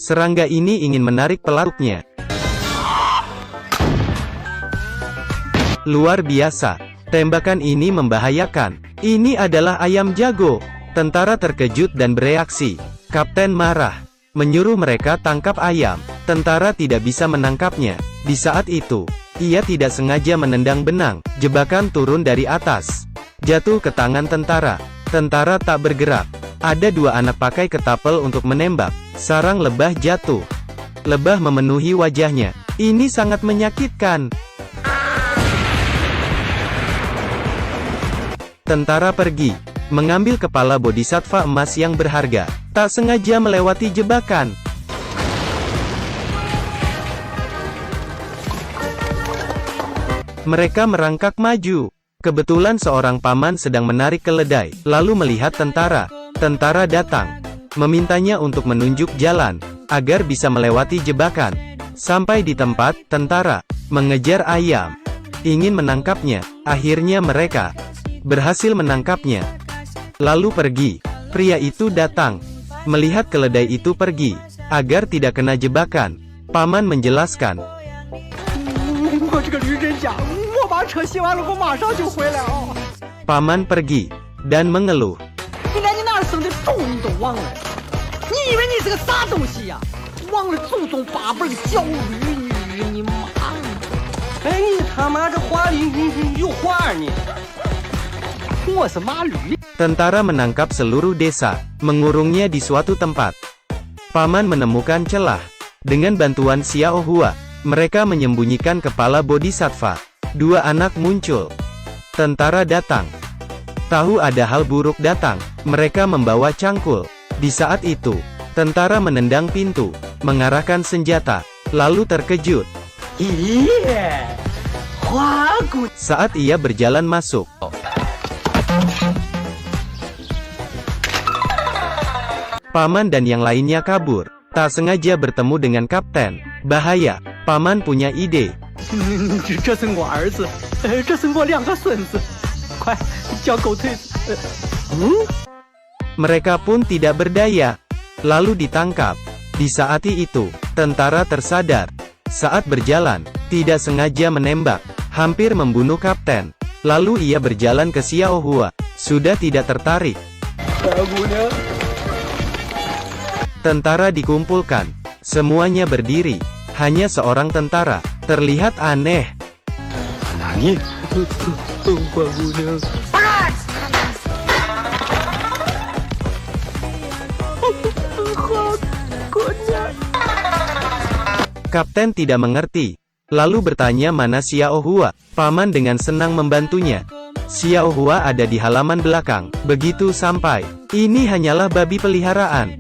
Serangga ini ingin menarik pelatuknya. Luar biasa. Tembakan ini membahayakan. Ini adalah ayam jago. Tentara terkejut dan bereaksi. Kapten marah. Menyuruh mereka tangkap ayam. Tentara tidak bisa menangkapnya. Di saat itu, ia tidak sengaja menendang benang. Jebakan turun dari atas. Jatuh ke tangan tentara. Tentara tak bergerak. Ada dua anak pakai ketapel untuk menembak. Sarang lebah jatuh. Lebah memenuhi wajahnya. Ini sangat menyakitkan. Tentara pergi, mengambil kepala bodhisattva emas yang berharga. Tak sengaja melewati jebakan. Mereka merangkak maju. Kebetulan seorang paman sedang menarik keledai, lalu melihat tentara. Tentara datang, memintanya untuk menunjuk jalan, agar bisa melewati jebakan. Sampai di tempat, tentara mengejar ayam, ingin menangkapnya. Akhirnya mereka berhasil menangkapnya. Lalu pergi. Pria itu datang, melihat keledai itu pergi, agar tidak kena jebakan. Paman menjelaskan. Paman pergi, dan mengeluh. Tentara menangkap seluruh desa, mengurungnya di suatu tempat. Paman menemukan celah. Dengan bantuan Xiao Hua, mereka menyembunyikan kepala bodhisattva. Dua anak muncul. Tentara datang. Tahu ada hal buruk datang. Mereka membawa cangkul. Di saat itu, tentara menendang pintu, mengarahkan senjata, lalu terkejut. Saat ia berjalan masuk, Paman dan yang lainnya kabur. Tak sengaja bertemu dengan kapten. Bahaya. Paman punya ide. Mereka pun tidak berdaya. Lalu ditangkap. Di saat itu, tentara tersadar. Saat berjalan, tidak sengaja menembak, hampir membunuh kapten. Lalu ia berjalan ke Xiao Hua. Sudah tidak tertarik. Tentara dikumpulkan. Semuanya berdiri. Hanya seorang tentara terlihat aneh. Kapten tidak mengerti. Lalu bertanya mana Xiao Hua. Paman dengan senang membantunya. Xiao Hua ada di halaman belakang. Begitu sampai, ini hanyalah babi peliharaan.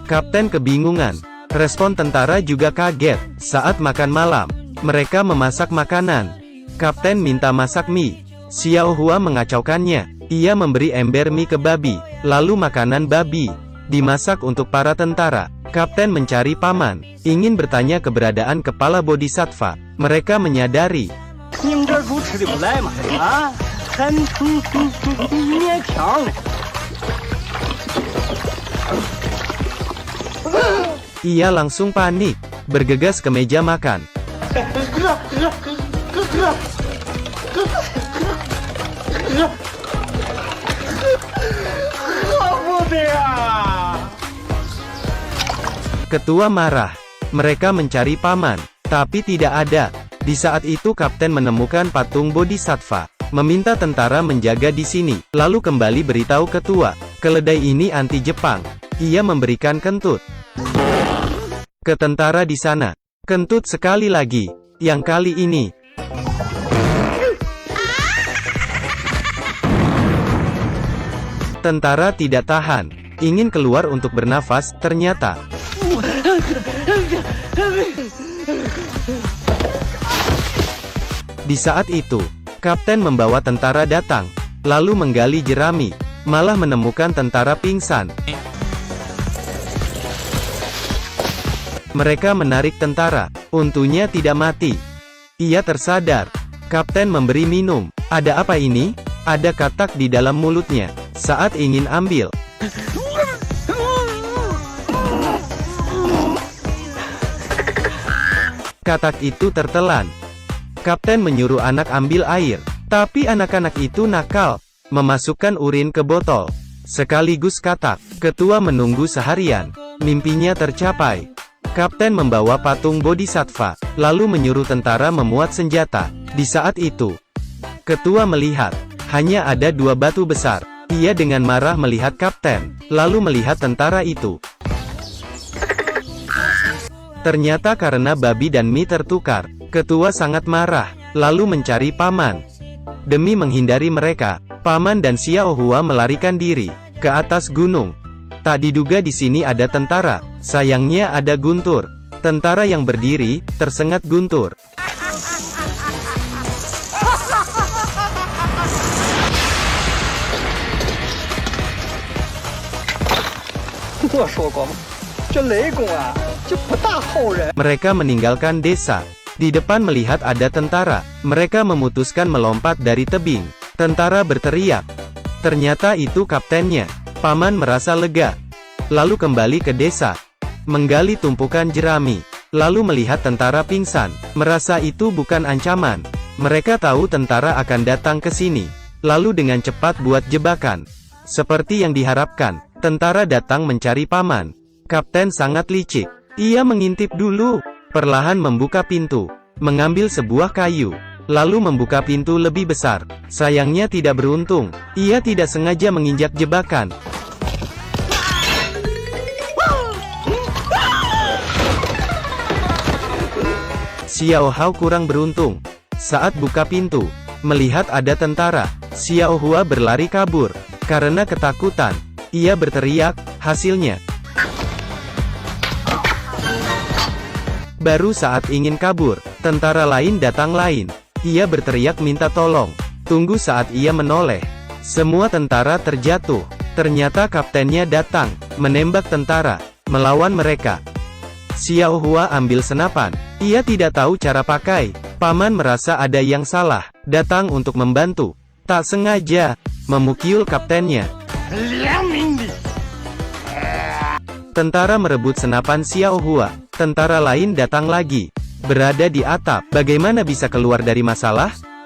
Kapten kebingungan. Respon tentara juga kaget. Saat makan malam, mereka memasak makanan. Kapten minta masak mie. Xiao Hua mengacaukannya. Ia memberi ember mie ke babi, lalu makanan babi dimasak untuk para tentara. Kapten mencari paman, ingin bertanya keberadaan kepala bodhisattva. Mereka menyadari. Ia langsung panik, bergegas ke meja makan. Ketua marah. Mereka mencari paman, tapi tidak ada. Di saat itu kapten menemukan patung bodhisattva, meminta tentara menjaga di sini, lalu kembali beritahu ketua, keledai ini anti Jepang. Ia memberikan kentut ke tentara di sana. Kentut sekali lagi. Yang kali ini, tentara tidak tahan, ingin keluar untuk bernafas, ternyata di saat itu, kapten membawa tentara datang, lalu menggali jerami, malah menemukan tentara pingsan. Mereka menarik tentara, untungnya tidak mati. Ia tersadar. Kapten memberi minum. Ada apa ini? Ada katak di dalam mulutnya. Saat ingin ambil, Katak itu tertelan. Kapten menyuruh anak ambil air, tapi anak-anak itu nakal, memasukkan urin ke botol, sekaligus katak. Ketua menunggu seharian, mimpinya tercapai. Kapten membawa patung bodhisattva, lalu menyuruh tentara memuat senjata. Di saat itu, ketua melihat, hanya ada 2 batu besar. Ia dengan marah melihat kapten, lalu melihat tentara itu. Ternyata karena babi dan mie tertukar, ketua sangat marah, lalu mencari paman. Demi menghindari mereka, paman dan Xiao Hua melarikan diri ke atas gunung. Tak diduga di sini ada tentara, sayangnya ada guntur. Tentara yang berdiri, tersengat guntur. 我说过吗？这雷公啊，就不大好人。 Mereka meninggalkan desa. Di depan melihat ada tentara, mereka memutuskan melompat dari tebing. Tentara berteriak. Ternyata itu kaptennya. Paman merasa lega. Lalu kembali ke desa, menggali tumpukan jerami. Lalu melihat tentara pingsan, merasa itu bukan ancaman. Mereka tahu tentara akan datang ke sini. Lalu dengan cepat buat jebakan. Seperti yang diharapkan, tentara datang mencari paman. Kapten sangat licik. Ia mengintip dulu, perlahan membuka pintu, mengambil sebuah kayu, lalu membuka pintu lebih besar. Sayangnya tidak beruntung, ia tidak sengaja menginjak jebakan. Xiao Hao kurang beruntung. Saat buka pintu, melihat ada tentara, Xiao Hua berlari kabur. Karena ketakutan, ia berteriak, hasilnya. Baru saat ingin kabur, tentara lain datang lain. Ia berteriak minta tolong. Tunggu saat ia menoleh. Semua tentara terjatuh. Ternyata kaptennya datang, menembak tentara, melawan mereka. Xiao Hua ambil senapan. Ia tidak tahu cara pakai. Paman merasa ada yang salah, datang untuk membantu. Tak sengaja, memukul kaptennya. Tentara merebut senapan Xiao Hua. Tentara lain datang lagi. Berada di atap. Bagaimana bisa keluar dari masalah?